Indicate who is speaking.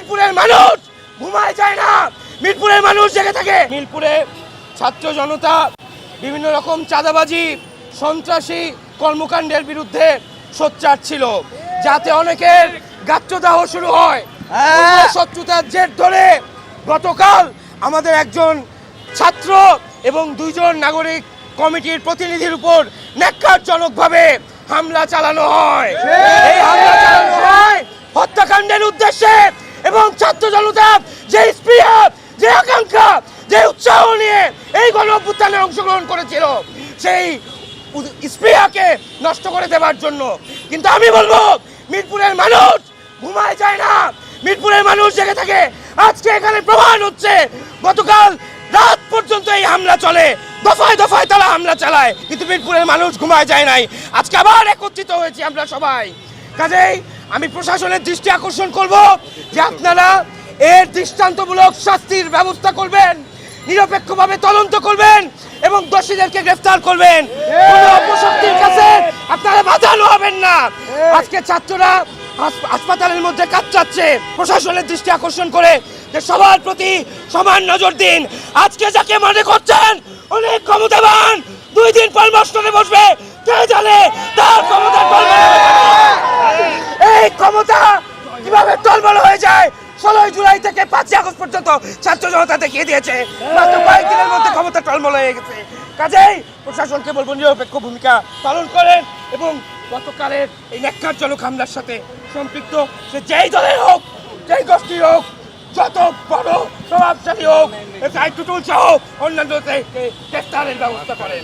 Speaker 1: মিরপুরের মানুষ ঘুমায় যায় না, মিরপুরের মানুষ জেগে থাকে। মিরপুরে ছাত্র জনতা বিভিন্ন রকম চাঁদাবাজি সন্ত্রাসী কর্মকাণ্ডের বিরুদ্ধে সোচ্চার ছিল, যাতে অনেকের গাত্রদাহ শুরু হয়। শত্রুতার জের ধরে গতকাল আমাদের একজন ছাত্র এবং দুইজন নাগরিক কমিটির প্রতিনিধির উপর ন্যাক্কারজনকভাবে হামলা চালানো হয়। এই হামলা চালানো হয় হত্যাকাণ্ডের উদ্দেশ্যে, এবং ছাত্র জনতা যে স্পৃহা, যে আকাঙ্ক্ষা, যে উৎসাহ নিয়ে এই গণ অভ্যুত্থানে অংশগ্রহণ করেছিল, সেই স্পৃহাকে নষ্ট করে দেওয়ার জন্য। কিন্তু আমি বলবো, মিরপুরের মানুষ ঘুমায় যায় না, মিরপুরের মানুষ জেগে থাকে। আজকে এখানে প্রমাণ হচ্ছে, গতকাল রাত পর্যন্ত এই হামলা চলে, দফায় দফায় তারা হামলা চালায়, কিন্তু মিরপুরের মানুষ ঘুমায় যায় নাই। আজকে আবার একত্রিত হয়েছি আমরা সবাই। কাজেই আমি প্রশাসনের দৃষ্টি আকর্ষণ করব যে আপনারা এর দৃষ্টান্তমূলক শাস্তির ব্যবস্থা করবেন, নিরপেক্ষভাবে তদন্ত করবেন এবং দোষীদেরকে গ্রেফতার করবেন। কোনো অপশক্তির কাছে আপনারা বাঁধানো হবেন না। আজকে ছাত্ররা হাসপাতালের মধ্যে কাতরাচ্ছে, প্রশাসনের দৃষ্টি আকর্ষণ করে যে সবার প্রতি সমান নজর দিন। আজকে যাকে মনে করছেন অনেক ক্ষমতাবান, 2 দিন পর মস্তকে বসবে, কে জানে তার ক্ষমতা টলমল হয়ে যাবে। এই ক্ষমতা কিভাবে টলমল হয়ে যায় 16 জুলাই থেকে 5 আগস্ট পর্যন্ত ছাত্র জনতা দেখিয়ে দিয়েছে। মাত্র কয়েকদিনের মধ্যে ক্ষমতা টলমল হয়ে গেছে। কাজেই প্রশাসনকে বলবো নিরপেক্ষ ভূমিকা পালন করেন এবং গতকালের এই ন্যাক্কারজনক হামলার সাথে সম্পৃক্ত সে যেই দলের হোক, যেই গোষ্ঠীর হোক, যত বড় প্রভাবশালী হোক, টুটুল সহ অন্যান্যদেরকে গ্রেফতারের ব্যবস্থা করেন।